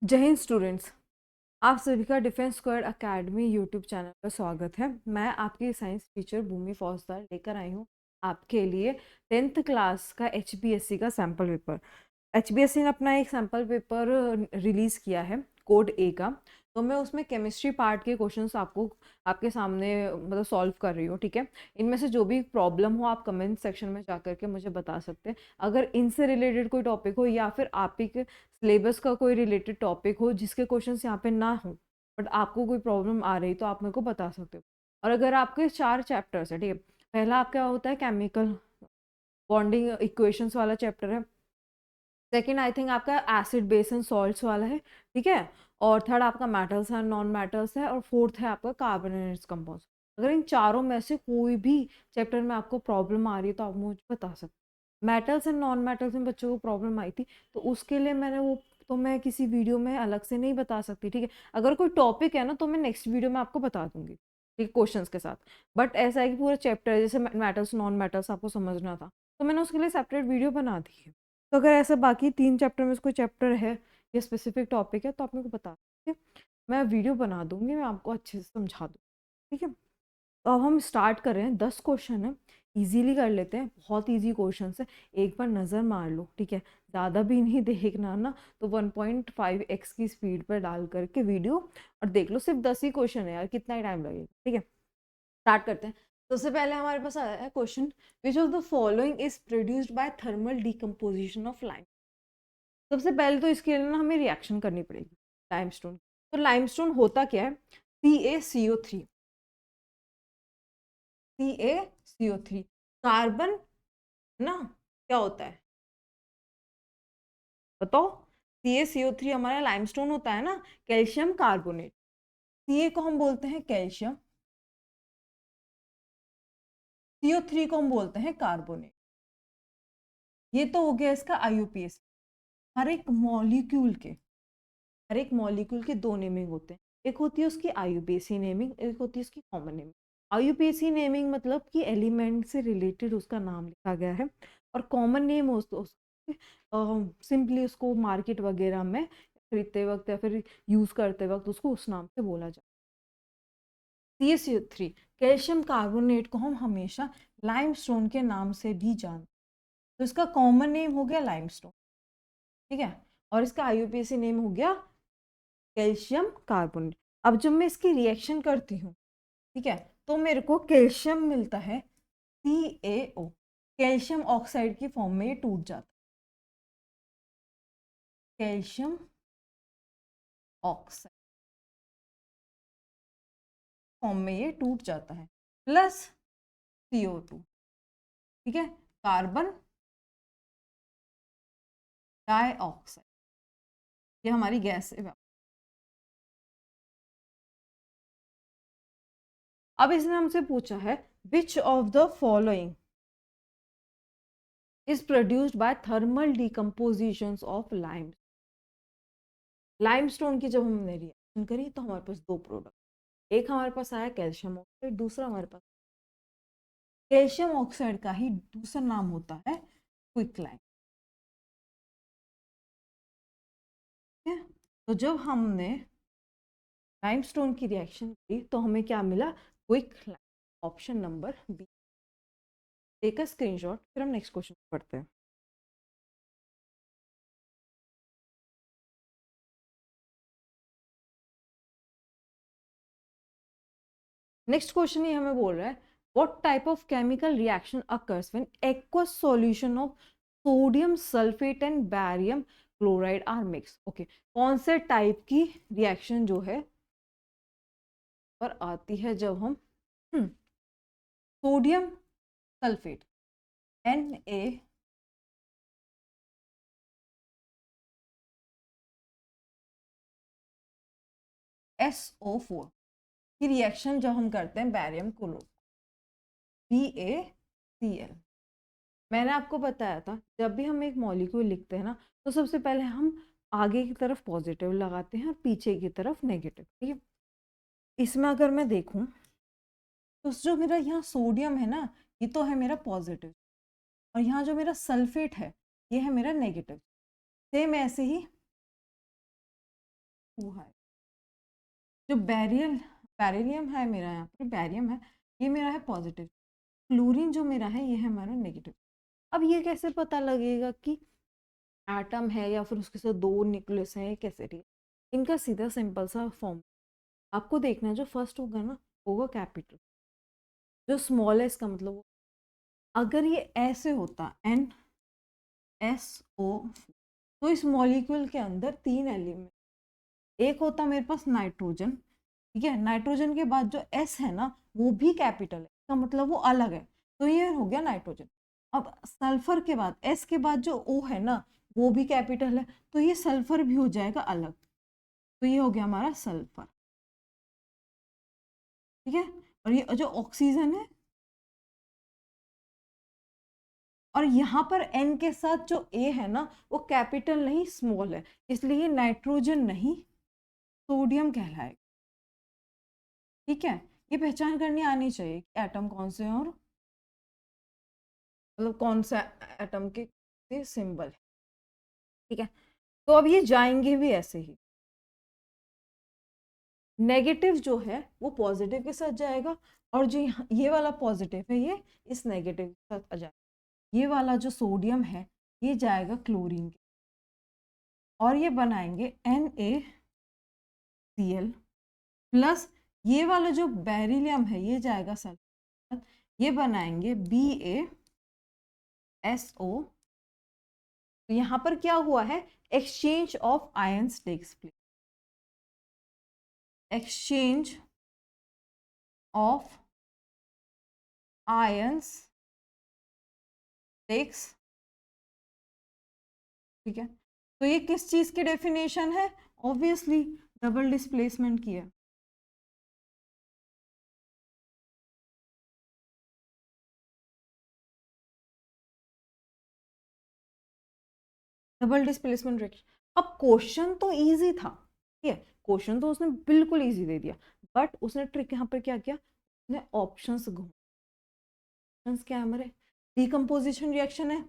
जय हिंद स्टूडेंट्स। आप सभी का defence squad academy YouTube channel पर स्वागत है। मैं आपकी साइंस टीचर भूमि फौजदार लेकर आई हूँ आपके लिए 10th क्लास का HBSC का सैम्पल पेपर। HBSC ने अपना एक सैम्पल पेपर रिलीज़ किया है कोड ए का। तो मैं उसमें केमिस्ट्री पार्ट के क्वेश्चंस आपको आपके सामने मतलब सॉल्व कर रही हूँ, ठीक है। इनमें से जो भी प्रॉब्लम हो आप कमेंट सेक्शन में जा करके मुझे बता सकते हैं। अगर इनसे रिलेटेड कोई टॉपिक हो या फिर आप ही के सिलेबस का कोई रिलेटेड टॉपिक हो जिसके क्वेश्चंस यहाँ पे ना हो बट आपको कोई प्रॉब्लम आ रही तो आप मेरे को बता सकते हो। और अगर आपके 4 चैप्टर्स है, ठीक है। पहला आपका होता है केमिकल बॉन्डिंग इक्वेशंस वाला चैप्टर है। सेकेंड आई थिंक आपका एसिड बेस एंड सॉल्ट्स वाला है, ठीक है। और थर्ड आपका मेटल्स एंड नॉन मेटल्स है। और फोर्थ है आपका कार्बन एंड इट्स कंपाउंड्स। अगर इन चारों में से कोई भी चैप्टर में आपको प्रॉब्लम आ रही है तो आप मुझे बता सकते हैं। मेटल्स एंड नॉन मेटल्स में बच्चों को प्रॉब्लम आई थी तो उसके लिए मैंने वो तो मैं किसी वीडियो में अलग से नहीं बता सकती, ठीक है। अगर कोई टॉपिक है ना तो मैं नेक्स्ट वीडियो में आपको बता दूंगी, ठीक है, क्वेश्चंस के साथ। बट ऐसा है कि पूरा चैप्टर जैसे मेटल्स नॉन मेटल्स आपको समझना था तो मैंने उसके लिए सेपरेट वीडियो बना दी है। तो अगर ऐसे बाकी 3 चैप्टर में से कोई चैप्टर है या स्पेसिफिक टॉपिक है तो आप मेरे को बता सकते हैं। मैं वीडियो बना दूंगी, मैं आपको अच्छे से समझा दूँ, ठीक है। तो अब हम स्टार्ट कर रहे हैं। 10 क्वेश्चन है, इजीली कर लेते हैं। बहुत इजी क्वेश्चन है, एक बार नज़र मार लो, ठीक है। ज़्यादा भी नहीं देखना ना, तो 1.5x की स्पीड पर डाल करके वीडियो और देख लो। सिर्फ 10 ही क्वेश्चन है यार, कितना ही टाइम लगेगा, ठीक है। स्टार्ट करते हैं। सबसे पहले हमारे पास आया है question, which of the following is produced by thermal decomposition of lime. सबसे पहले तो इसके लिए ना हमें रिएक्शन करनी पड़ेगी लाइमस्टोन। तो लाइमस्टोन होता क्या है? CaCO3, CaCO3 कार्बन ना, क्या होता है बताओ? CaCO3 हमारा लाइमस्टोन होता है ना, कैल्शियम कार्बोनेट। Ca को हम बोलते हैं कैल्शियम, CO3 को हम बोलते हैं कार्बोनेट। ये तो हो गया इसका IUPAC। हर एक मॉलिक्यूल के दो नेमिंग होते हैं। एक होती है उसकी IUPAC नेमिंग, एक होती है उसकी कॉमन नेमिंग। IUPAC नेमिंग मतलब कि एलिमेंट से रिलेटेड उसका नाम लिखा गया है, और कॉमन नेम सिंपली उसको मार्केट वगैरह में खरीदते वक्त या फिर यूज करते वक्त उसको उस नाम से बोला जाता है। CaCO3 कैल्शियम कार्बोनेट को हम हमेशा लाइमस्टोन के नाम से भी जानते हैं। तो इसका कॉमन नेम हो गया लाइमस्टोन, ठीक है। और इसका IUPAC नेम हो गया कैल्शियम कार्बोनेट। अब जब मैं इसकी रिएक्शन करती हूँ, ठीक है, तो मेरे को कैल्शियम मिलता है CaO। कैल्शियम ऑक्साइड की फॉर्म में ये टूट जाता है, कैल्शियम ऑक्साइड फॉर्म में ये टूट जाता है, प्लस CO2, ठीक है, कार्बन डाइऑक्साइड, ये हमारी गैस है। अब इसने हमसे पूछा है which of the following is produced by thermal decomposition of lime. Limestone की जब हमने रिएक्शन करी तो हमारे पास दो प्रोडक्ट, एक हमारे पास आया कैल्शियम ऑक्साइड, दूसरा हमारे पास कैल्शियम ऑक्साइड का ही दूसरा नाम होता है क्विकलाइन, ठीक है। तो जब हमने लाइमस्टोन की रिएक्शन की तो हमें क्या मिला? Quickline, option number B. Take a screenshot, फिर हम नेक्स्ट क्वेश्चन पढ़ते हैं। नेक्स्ट क्वेश्चन ही हमें बोल रहा है what type of chemical reaction occurs when aqueous solution of sodium sulphate and barium chloride are mixed. Okay, कौन से टाइप की रिएक्शन जो है पर आती है जब हम सोडियम सल्फेट NaSO4 की रिएक्शन जब हम करते हैं बैरियम क्लोराइड BaCl। मैंने आपको बताया था जब भी हम एक मॉलिक्यूल लिखते हैं ना तो सबसे पहले हम आगे की तरफ पॉजिटिव लगाते हैं और पीछे की तरफ नेगेटिव, ठीक है। इसमें अगर मैं देखूं तो जो मेरा यहाँ सोडियम है ना, ये तो है मेरा पॉजिटिव, और यहाँ जो मेरा सल्फेट है ये है मेरा नेगेटिव। सेम ऐसे ही 2 है। जो बेरिलियम है मेरा, यहाँ पर बैरियम है, ये मेरा है पॉजिटिव। क्लोरीन जो मेरा है ये है हमारा नेगेटिव। अब ये कैसे पता लगेगा कि एटम है या फिर उसके साथ 2 न्यूक्लियस है, कैसे रही? इनका सीधा सिंपल सा फॉर्म आपको देखना है। जो फर्स्ट होगा ना होगा कैपिटल, जो स्मॉलेस्ट का मतलब अगर ये ऐसे होता NSO, तो इस मॉलिक्यूल के अंदर 3 एलिमेंट, एक होता मेरे पास नाइट्रोजन, ठीक है, नाइट्रोजन के बाद जो S है ना वो भी कैपिटल है, इसका मतलब वो अलग है, तो ये हो गया नाइट्रोजन। अब सल्फर के बाद S के बाद जो O है ना वो भी कैपिटल है, तो ये सल्फर भी हो जाएगा अलग, तो ये हो गया हमारा सल्फर, ठीक है। और ये जो ऑक्सीजन है, और यहाँ पर N के साथ जो A है ना वो कैपिटल नहीं स्मॉल है, इसलिए नाइट्रोजन नहीं सोडियम कहलाएगा, ठीक है। ये पहचान करनी आनी चाहिए कि एटम कौन से हैं और मतलब कौन सा एटम के सिंबल है, ठीक है। तो अब ये जाएंगे भी ऐसे ही, नेगेटिव जो है वो पॉजिटिव के साथ जाएगा, और जो ये वाला पॉजिटिव है ये इस नेगेटिव के साथ आ जाएगा। ये वाला जो सोडियम है ये जाएगा क्लोरीन के, और ये बनाएंगे NaCl प्लस, ये वाला जो बेरिलियम है ये जाएगा सल्फर, ये बनाएंगे BaSO। तो यहाँ पर क्या हुआ है, exchange of ions takes place, exchange of ions takes, ठीक है। तो ये किस चीज की डेफिनेशन है, ऑब्वियसली डबल डिस्प्लेसमेंट की है। Double displacement reaction. अब क्वेश्चन तो इजी था, ठीक है, क्वेश्चन तो उसने बिल्कुल इजी दे दिया, बट उसने ट्रिक यहाँ पर क्या किया, उसने ऑप्शंस घूम, ऑप्शंस क्या है हमारे, डिकम्पोजिशन रिएक्शन है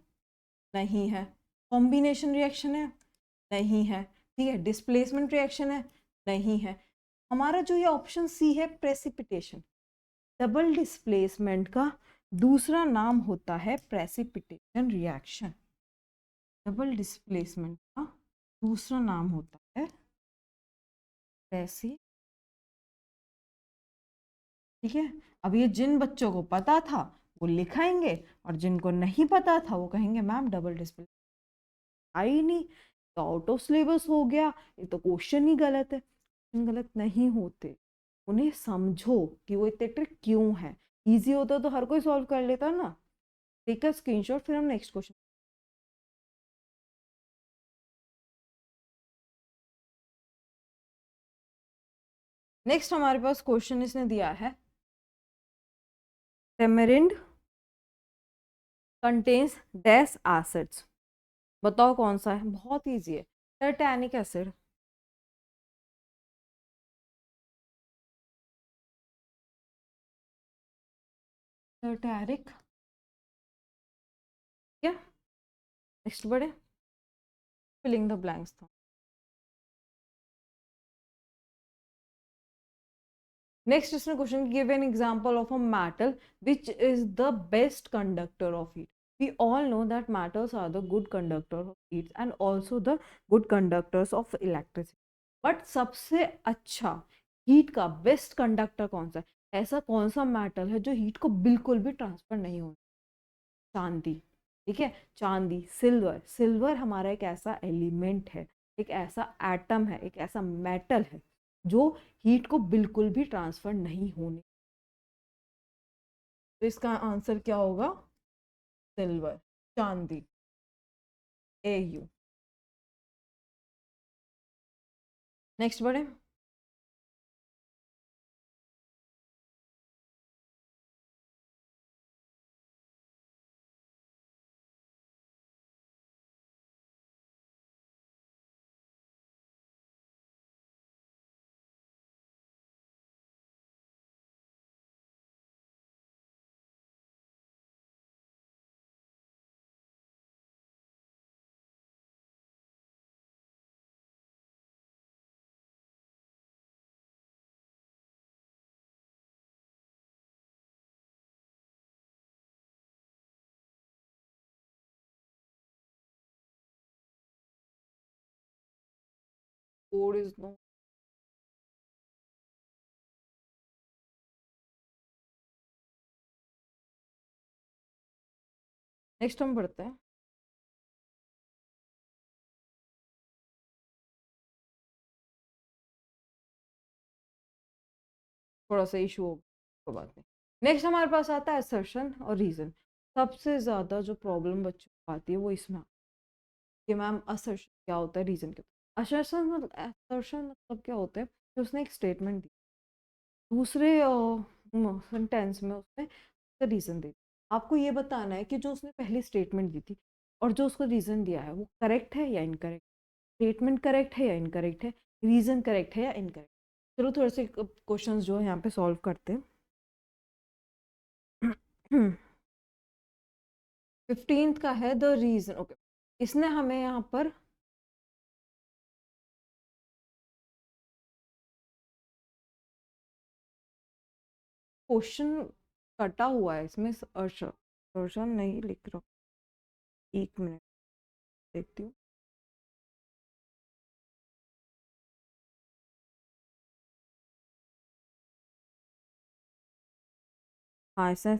नहीं है, कॉम्बिनेशन रिएक्शन है नहीं है, ठीक है, डिस्प्लेसमेंट रिएक्शन है नहीं है। हमारा जो ये ऑप्शन सी है प्रेसिपिटेशन, डबल डिस्प्लेसमेंट का दूसरा नाम होता है प्रेसिपिटेशन रिएक्शन, डबल डिस्प्लेसमेंट का दूसरा नाम होता है प्रेसी, ठीक है। अब ये जिन बच्चों को पता था वो लिखाएंगे, और जिनको नहीं पता था वो कहेंगे मैम डबल डिस्प्ले आई नहीं, तो आउट ऑफ सिलेबस हो गया, ये तो क्वेश्चन ही गलत है। क्वेश्चन गलत नहीं होते, उन्हें समझो कि वो इतने ट्रिक क्यों है, इजी होता तो हर कोई सॉल्व कर लेता ना। टेक अ स्क्रीनशॉट, फिर हम नेक्स्ट क्वेश्चन। नेक्स्ट हमारे पास क्वेश्चन इसने दिया है, टेमेरिंड कंटेन्स डैश एसिड्स, बताओ कौन सा है, बहुत इजी है, टाइटैनिक एसिड, टायरिक, क्या, नेक्स्ट बढ़े, फिलिंग द ब्लैंक्स था। नेक्स्ट इसने question give an example of a metal which is the best conductor of heat. We all know that metals are the good conductor of heat and also the good conductors of electricity. But सबसे अच्छा heat का best conductor कौन सा है, ऐसा कौन सा metal है जो हीट को बिल्कुल भी ट्रांसफर नहीं होता, चांदी, ठीक है, चांदी, सिल्वर, सिल्वर हमारा एक ऐसा एलिमेंट है, एक ऐसा एटम है, एक ऐसा मेटल है जो हीट को बिल्कुल भी ट्रांसफर नहीं होने, तो इसका आंसर क्या होगा, सिल्वर, चांदी, AU। नेक्स्ट बढ़े, कोड इज नो। नेक्स्ट हम पढ़ते हैं। थोड़ा सा इशू हो, कोई बात नहीं। नेक्स्ट हमारे पास आता है असर्शन और रीजन। सबसे ज्यादा जो प्रॉब्लम बच्चों को आती है वो इसमें आती है कि मैम असर्शन क्या होता है, रीजन क्या होता है। असर्शन मतलब क्या होता है कि उसने एक स्टेटमेंट दी, दूसरे सेंटेंस में उसने रीजन दे दिया। आपको ये बताना है कि जो उसने पहली स्टेटमेंट दी थी और जो उसको रीजन दिया है वो करेक्ट है या इनकरेक्ट, स्टेटमेंट करेक्ट है या इनकरेक्ट है, रीजन करेक्ट है या इनकरेक्ट। चलो थोड़े से क्वेश्चंस जो है यहाँ पे सॉल्व करते हैं। 15th का है द रीजन। ओके, इसने हमें यहाँ पर क्वेश्चन कटा हुआ है, इसमें अर्शन नहीं लिख रहा। एक मिनट देखती हूँ। हाँ, इसने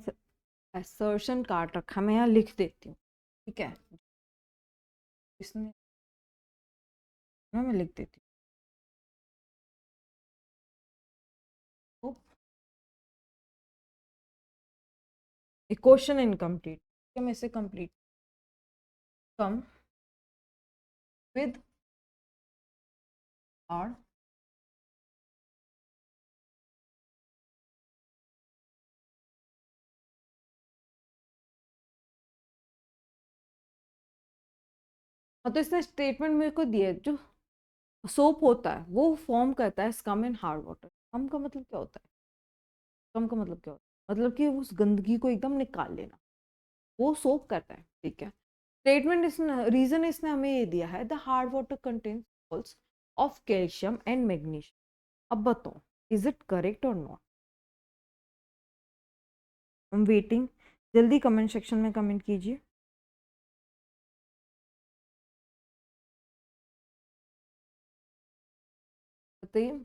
असर्शन काट रखा, मैं यहाँ लिख देती हूँ, ठीक है। इसने ना मैं लिख देती हूँ क्वेश्चन इनकम्प्लीट, मैं इसे कंप्लीट कम विद आर हाँ, तो इसने स्टेटमेंट मेरे को दिया है, जो सोप होता है वो फॉर्म करता है scum in hard water. Scum का मतलब क्या होता है, स्कम का मतलब क्या होता है, मतलब कि उस गंदगी को एकदम निकाल लेना, वो सोप करता है, ठीक है। स्टेटमेंट इसने, रीजन इसने हमें ये दिया है the hard water contains salts of calcium and magnesium. अब बताओ इज इट करेक्ट और नॉट। हम वेटिंग, जल्दी कमेंट सेक्शन में कमेंट कीजिए। बताइए,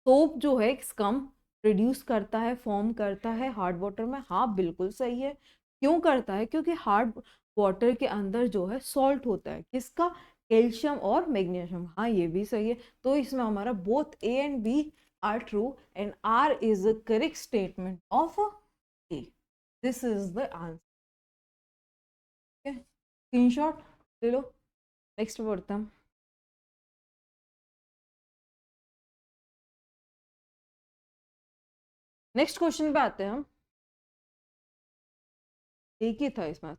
सोप जो है स्कम रिड्यूस करता है, फॉर्म करता है हार्ड वाटर में। हाँ बिल्कुल सही है। क्यों करता है, क्योंकि हार्ड वाटर के अंदर जो है सॉल्ट होता है, किसका, कैल्शियम और मैग्नीशियम। हाँ ये भी सही है। तो इसमें हमारा both A and B are true and R is the correct statement of A. This is the answer. Screenshot ले लो। नेक्स्ट बढ़ते हैं। नेक्स्ट क्वेश्चन पे आते हैं हम। एक ही था इसमें।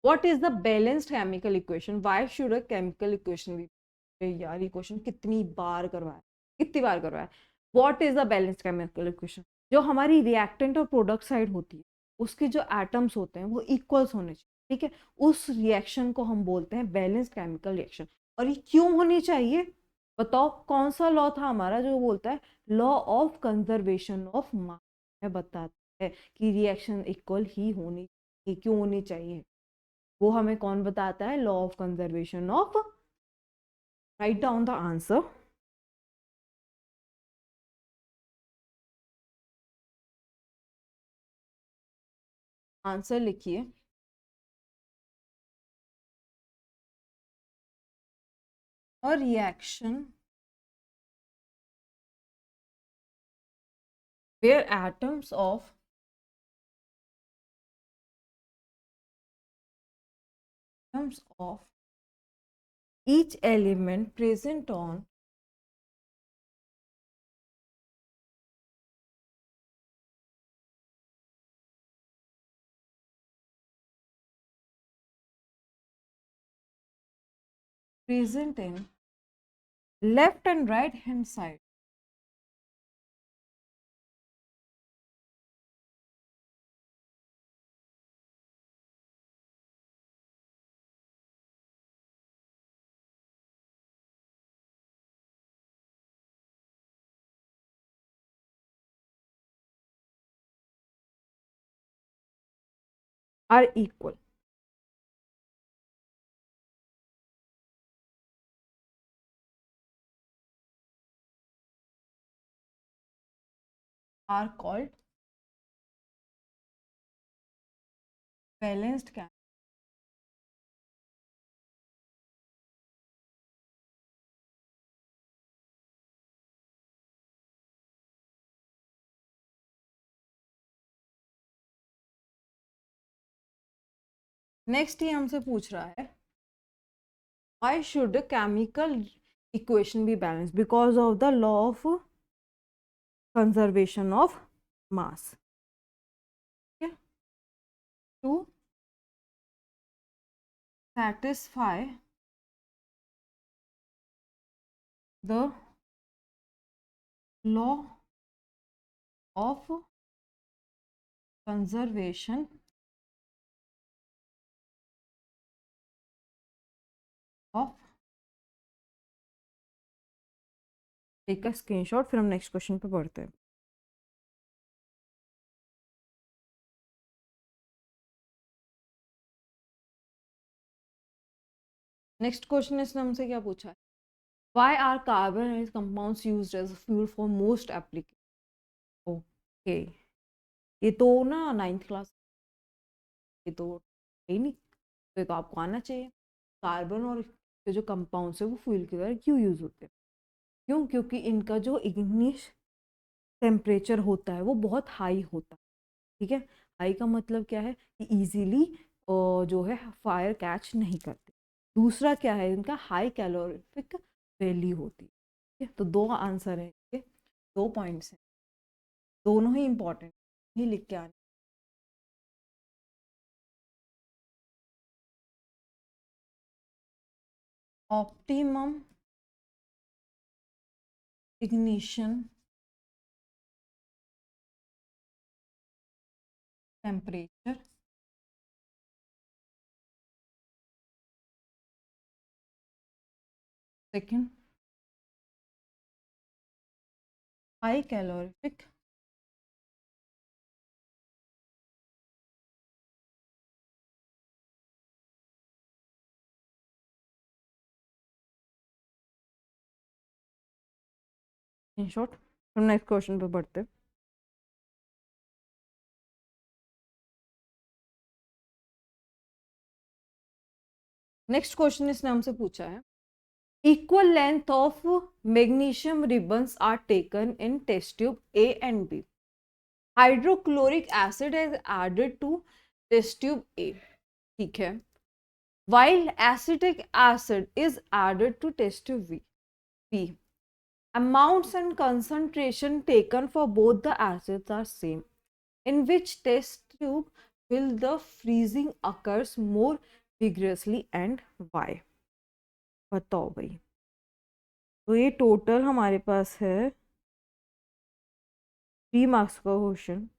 What is the balanced chemical equation? Why should a chemical equation be? यार ये क्वेश्चन कितनी बार करवाया, कितनी बार करवाया। What is the balanced chemical equation? जो हमारी रिएक्टेंट और प्रोडक्ट साइड होती है, उसके जो एटम्स होते हैं वो इक्वल्स होने चाहिए, ठीक है। उस रिएक्शन को हम बोलते हैं बैलेंस्ड केमिकल रिएक्शन। और ये क्यों होनी चाहिए, बताओ कौन सा लॉ था हमारा जो बोलता है, law of conservation of mass है, बताता है कि रिएक्शन इक्वल ही होनी, क्यों होनी चाहिए। वो हमें कौन बताता है, law of conservation of. Write down the answer. Answer लिखिए। और reaction where atoms of each element present in left and right hand side are equal। are called balanced chemistry. Next ये हमसे पूछ रहा है why should a chemical equation be balanced because of the law of conservation of mass. Okay, to satisfy the law of conservation of, take a screenshot, फिर हम next question पे बढ़ते हैं. नेक्स्ट क्वेश्चन इसने हमसे क्या पूछा है, why are carbon and compounds used as fuel for most application. Okay, ये तो ना 9th क्लास, ये तो है नहीं, तो ये तो आपको आना चाहिए. कार्बन और के जो कंपाउंड्स है वो फ्यूल की तरह क्यों यूज होते हैं? क्यों? क्योंकि इनका जो इग्निश टेम्परेचर होता है वो बहुत हाई होता है. ठीक है, हाई का मतलब क्या है कि इजीली जो है फायर कैच नहीं करते. दूसरा क्या है, इनका हाई कैलोरिफिक वैल्यू होती है. ठीक है, तो दो आंसर है इसके, दो पॉइंट्स हैं, दोनों ही इंपॉर्टेंट ही लिख के आने. Optimum ignition temperature, second high calorific in short. हम नेक्स्ट क्वेश्चन पे बढ़ते हैं. नेक्स्ट क्वेश्चन इसने हमसे पूछा है, equal length of magnesium ribbons are taken in test tube A and B. Hydrochloric acid is added to test tube A. ठीक है, while acetic acid is added to test tube B. Amounts and concentration taken for both the acids are same. In which test tube will the freezing occurs more vigorously and why? बताओ भाई. तो ये total हमारे पास है 3 marks का question.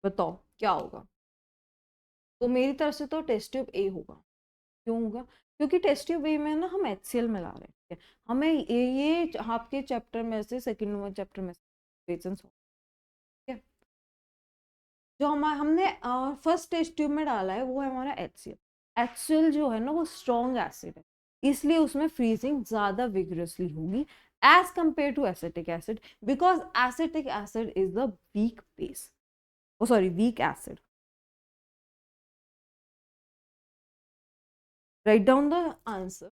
बताओ क्या होगा. तो मेरी तरफ से तो टेस्ट ट्यूब ए होगा. क्यों होगा? क्योंकि टेस्ट ट्यूब ए में ना हम HCl मिला रहे हैं. ठीक है? हमें ये आपके चैप्टर में से सेकंड नंबर चैप्टर में से ठीक है, जो हमने फर्स्ट टेस्ट ट्यूब में डाला है वो है हमारा HCl. HCl जो है ना वो स्ट्रॉन्ग एसिड है, इसलिए उसमें फ्रीजिंग ज्यादा विगरसली होगी as compare to acetic acid, because acetic acid is the weak base, oh sorry weak acid. Write down the answer.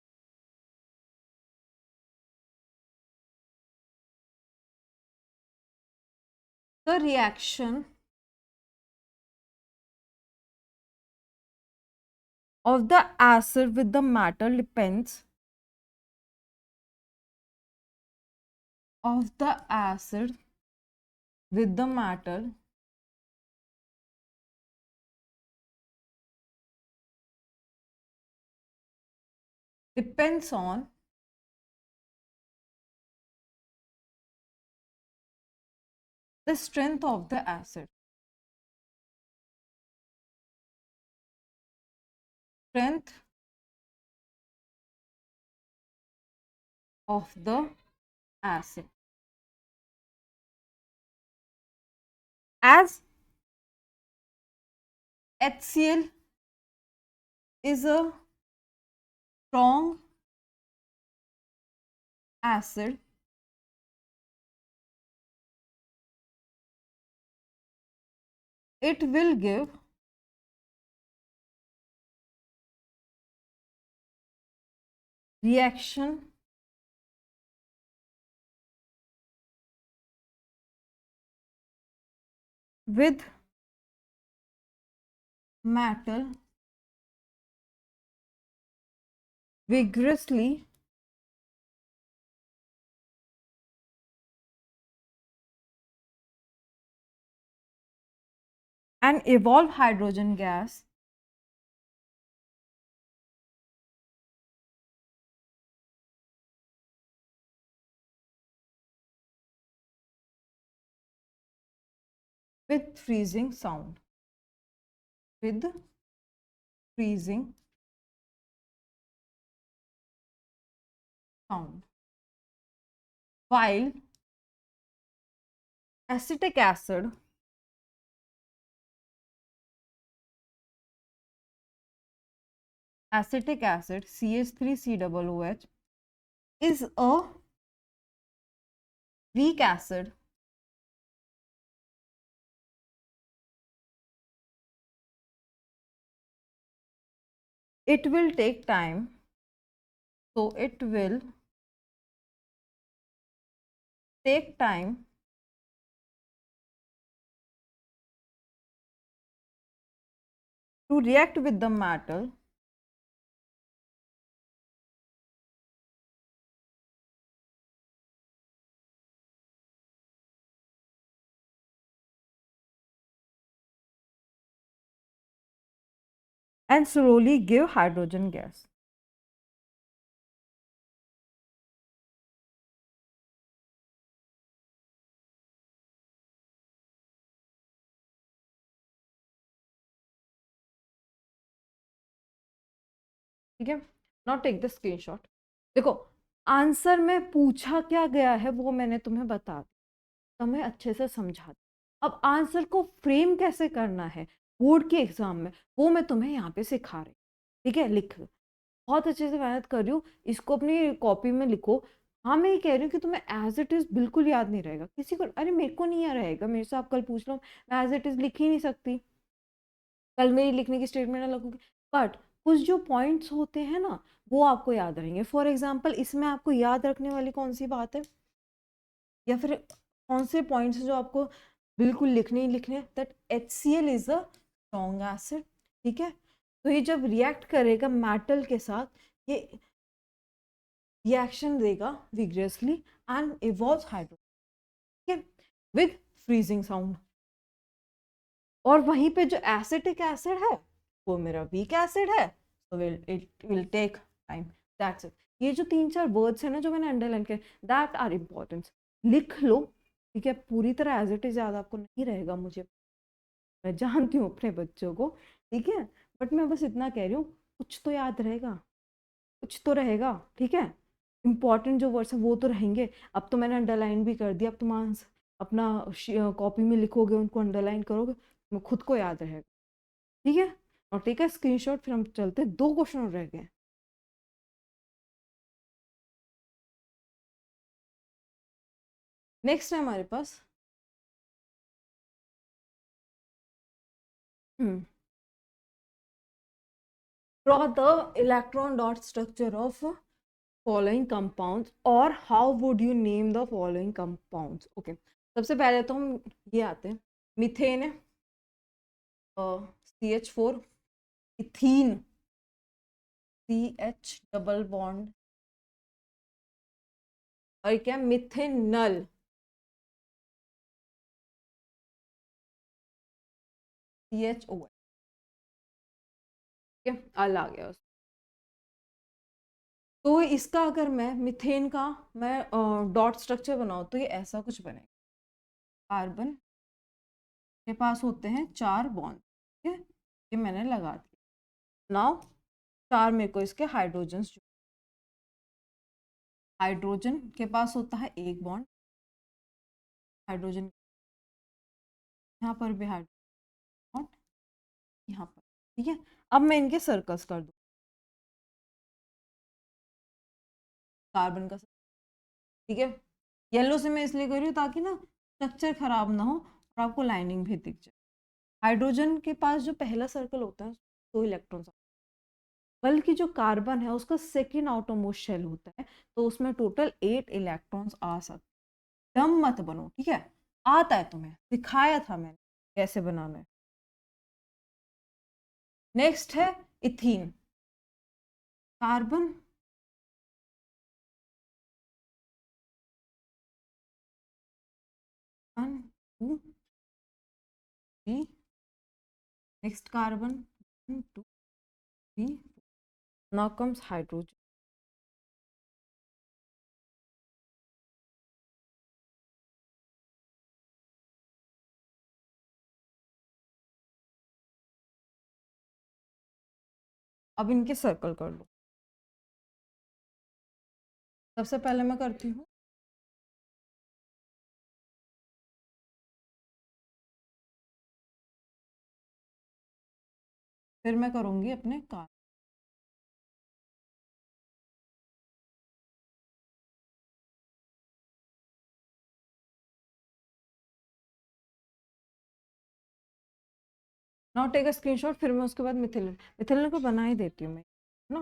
The reaction of the acid with the metal depends of the acid with the metal depends on the strength of the acid. Strength of the acid. As HCl is a strong acid it will give reaction with metal vigorously and evolve hydrogen gas with freezing sound. With freezing sound. While acetic acid CH3COOH is a weak acid it will take time, so it will take time to react with the metal and slowly give hydrogen gas. ठीक है, not take the screenshot. देखो, answer में पूछा क्या गया है वो मैंने तुम्हें बता दिया, तुम्हें अच्छे से समझा दिया। अब आंसर को फ्रेम कैसे करना है बोर्ड के एग्जाम में वो मैं तुम्हें यहाँ पे सिखा रही हूँ। ठीक है, लिख लो, बहुत अच्छे से मेहनत कर रही हूँ, इसको अपनी कॉपी में लिखो। हाँ, मैं ये कह रही हूँ कि तुम्हें एज इट इज बिल्कुल याद नहीं रहेगा किसी को। अरे मेरे को नहीं याद रहेगा, मेरे से आप कल पूछ लो, मैं एज इट इज लिख ही नहीं सकती, कल मेरी लिखने की स्टेटमेंट अलग होगी। बट कुछ जो पॉइंट्स होते हैं ना वो आपको याद रहेंगे। फॉर एग्जाम्पल, इसमें आपको याद रखने वाली कौन सी बात है, या फिर कौन से पॉइंट्स जो आपको बिल्कुल लिखने ही लिखने, that HCl is a strong acid. ठीक है, तो ये जब रिएक्ट करेगा मेटल के साथ, ये रिएक्शन देगा विग्रेसली एंड इवॉल्व हाइड्रोजन, ठीक है, विद फ्रीजिंग साउंड। और वहीं पे जो एसिटिक एसिड है वो मेरा वीक एसिड है, तो it will take time, that's it. ये जो 3-4 वर्ड्स है ना जो मैंने अंडरलाइन किए, दैट आर इम्पोर्टेंट, लिख लो। ठीक है, पूरी तरह एज इट इज याद आपको नहीं रहेगा, मुझे मैं जानती हूँ अपने बच्चों को। ठीक है, बट मैं बस इतना कह रही हूँ, कुछ तो याद रहेगा, कुछ तो रहेगा। ठीक है, इंपॉर्टेंट जो वर्ड्स हैं वो तो रहेंगे। अब तो मैंने अंडरलाइन भी कर दिया, अब तुम अपना कॉपी में लिखोगे, उनको अंडरलाइन करोगे, तुम्हें खुद को याद रहेगा। ठीक है, और टेक है स्क्रीनशॉट, फिर हम चलते हैं, 2 क्वेश्चन और रह गए। नेक्स्ट है हमारे पास draw the electron dot structure of following compounds or how would you name the following compounds। Okay, सबसे पहले तो हम ये आते हैं, मीथेन है, CH4, ethene CH double bond, और क्या मिथेनल CHO। ठीक है, अल आ गया उस। तो इसका अगर मैं मिथेन का मैं डॉट स्ट्रक्चर बनाऊं तो ये ऐसा कुछ बनेगा, कार्बन के पास होते हैं 4 बॉन्ड। ठीक है, ये मैंने लगा दिया। नाउ 4 मेरे को इसके हाइड्रोजन, हाइड्रोजन के पास होता है 1 बॉन्ड, हाइड्रोजन यहाँ पर भी हाइड्रोजन यहाँ पर। ठीक है, अब मैं इनके सर्कल्स कर दूँ, कार्बन का, ठीक है। येलो से मैं इसलिए कर रही हूँ ताकि ना स्ट्रक्चर खराब ना हो और आपको लाइनिंग भी दिख जाए। हाइड्रोजन के पास जो पहला सर्कल होता है 2 इलेक्ट्रॉन्स, बल्कि जो कार्बन है उसका सेकेंड आउटरमोस्ट शेल होता है, तो उसमें टोटल 8 इलेक्ट्रॉन्स आ सकते। दम मत बनो, ठीक है, आता है तुम्हें, दिखाया था मैंने कैसे बनाना है। नेक्स्ट है ethene. Carbon, 1 2 3, next carbon 1 2 3, now comes hydrogen. अब इनके सर्कल कर लो। सबसे पहले मैं करती हूँ फिर मैं करूंगी अपने carbon. Now take a screenshot, फिर मैं उसके बाद मिथिलिन, मिथिलिन को बना ही देती हूँ मैं ना।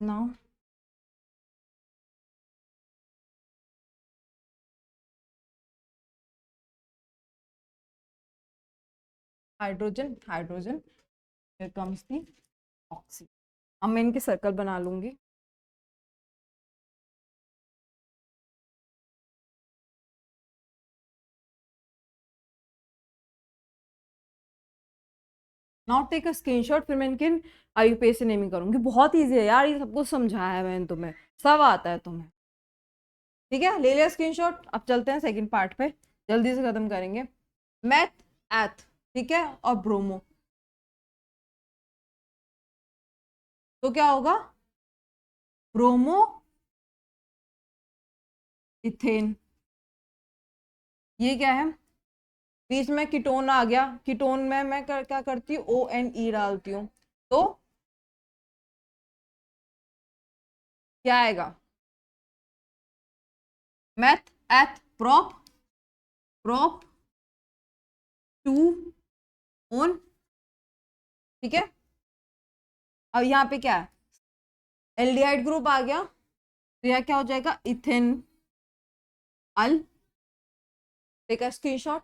नाउ हाइड्रोजन, हाइड्रोजन, फिर कम्स दी ऑक्सीजन। अब मैं इनके सर्कल बना लूंगी। नाउ टेक अ स्क्रीनशॉट, फिर मैं इनके IUPAC से नेमिंग करूंगी। बहुत ईजी है यार, ये सब कुछ समझाया है मैंने तुम्हें, सब आता है तुम्हें, ठीक है। ले लिया स्क्रीनशॉट, अब चलते हैं सेकंड पार्ट पे, जल्दी से खत्म करेंगे। मैथ, एथ, ठीक है, और ब्रोमो, तो क्या होगा, ब्रोमो इथेन। ये क्या है, बीच में कीटोन आ गया, कीटोन में मैं क्या करती हूँ, ONE डालती हूँ, तो क्या आएगा, मैथ एथ प्रोप, प्रोप 2 ON, ठीक है। अब यहाँ पे क्या है, एल्डिहाइड ग्रुप आ गया, तो यह क्या हो जाएगा, ethanol. Take a screenshot,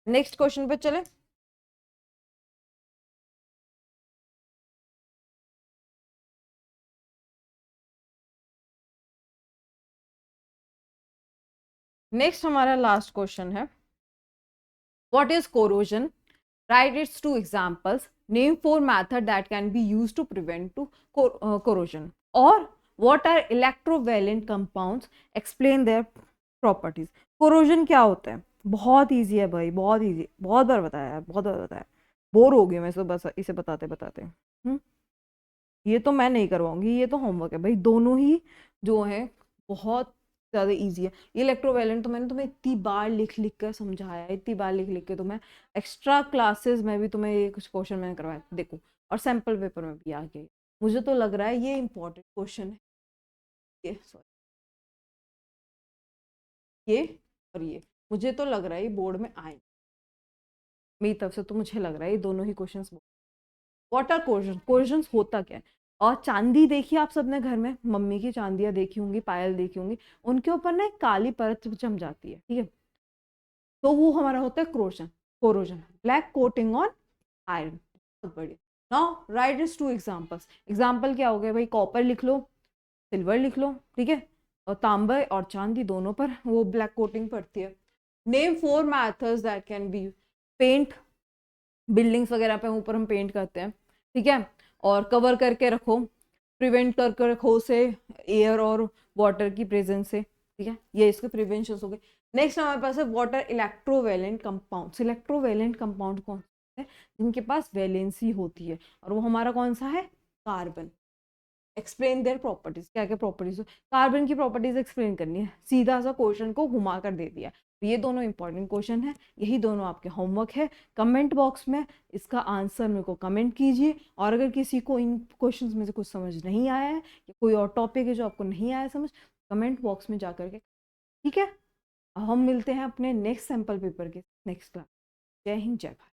next question पे चले। नेक्स्ट हमारा लास्ट क्वेश्चन है, what is corrosion, write its 2 examples, name 4 methods that can be used to prevent corrosion, or what are electrovalent compounds, explain their properties। corrosion क्या होता है, बहुत easy है भाई, बहुत इजी, बहुत बार बताया है, बहुत बार बताया, बोर हो गई मैं इसको बस इसे बताते बताते। ये तो मैं नहीं करवाऊंगी, ये तो होमवर्क है भाई, दोनों ही जो है बहुत ज़्यादा इजी है। ये इलेक्ट्रोवेलेंट तो मैंने तुम्हें इतनी बार लिख लिख कर समझाया है, इतनी बार लिख लिख के तुम्हें एक्स्ट्रा क्लासेस में भी तुम्हें ये कुछ क्वेश्चन मैंने करवाया, देखो, और सैम्पल पेपर में भी आ गए। मुझे तो लग रहा है ये इंपॉर्टेंट क्वेश्चन है, ये सॉरी, ये और ये मुझे तो लग रहा है ये बोर्ड में आए, मेरी तरफ से तो मुझे लग रहा है ये दोनों ही question. What are corrosion, corrosion होता क्या है, और चांदी देखी आप सबने घर में, मम्मी की चांदियां देखी होंगी, पायल देखी होंगी, उनके ऊपर ना एक काली परत जम जाती है, ठीक है, तो वो हमारा होता है corrosion, corrosion, black coating on iron. बहुत बढ़िया। Now right is 2 examples, example क्या हो गया भाई, कॉपर लिख लो, सिल्वर लिख लो, ठीक है, और तांबे और चांदी दोनों पर वो ब्लैक कोटिंग पड़ती है। Name 4 methods that can be, paint, buildings वगैरह पे ऊपर हम पेंट करते हैं, ठीक है, और कवर करके रखो, प्रिवेंट करके रखो उसे एयर और वाटर की प्रेजेंस से, ठीक है, ये इसके प्रिवेंशन हो गए। नेक्स्ट हमारे पास है water electrovalent compound. Electrovalent compound कौन से हैं, जिनके पास वैलेंसी होती है, और वो हमारा कौन सा है, कार्बन। एक्सप्लेन देयर प्रॉपर्टीज, क्या क्या प्रॉपर्टीज, कार्बन की प्रॉपर्टीज एक्सप्लेन करनी है, सीधा सा क्वेश्चन को घुमा कर दे दिया। तो ये दोनों इंपॉर्टेंट क्वेश्चन है, यही दोनों आपके होमवर्क है। कमेंट बॉक्स में इसका आंसर मेरे को कमेंट कीजिए, और अगर किसी को इन क्वेश्चंस में से कुछ समझ नहीं आया है या कोई और टॉपिक है जो आपको नहीं आया समझ, कमेंट बॉक्स में जा करके, ठीक है। अब हम मिलते हैं अपने नेक्स्ट सैम्पल पेपर के नेक्स्ट क्लास। जय हिंद, जय भारत।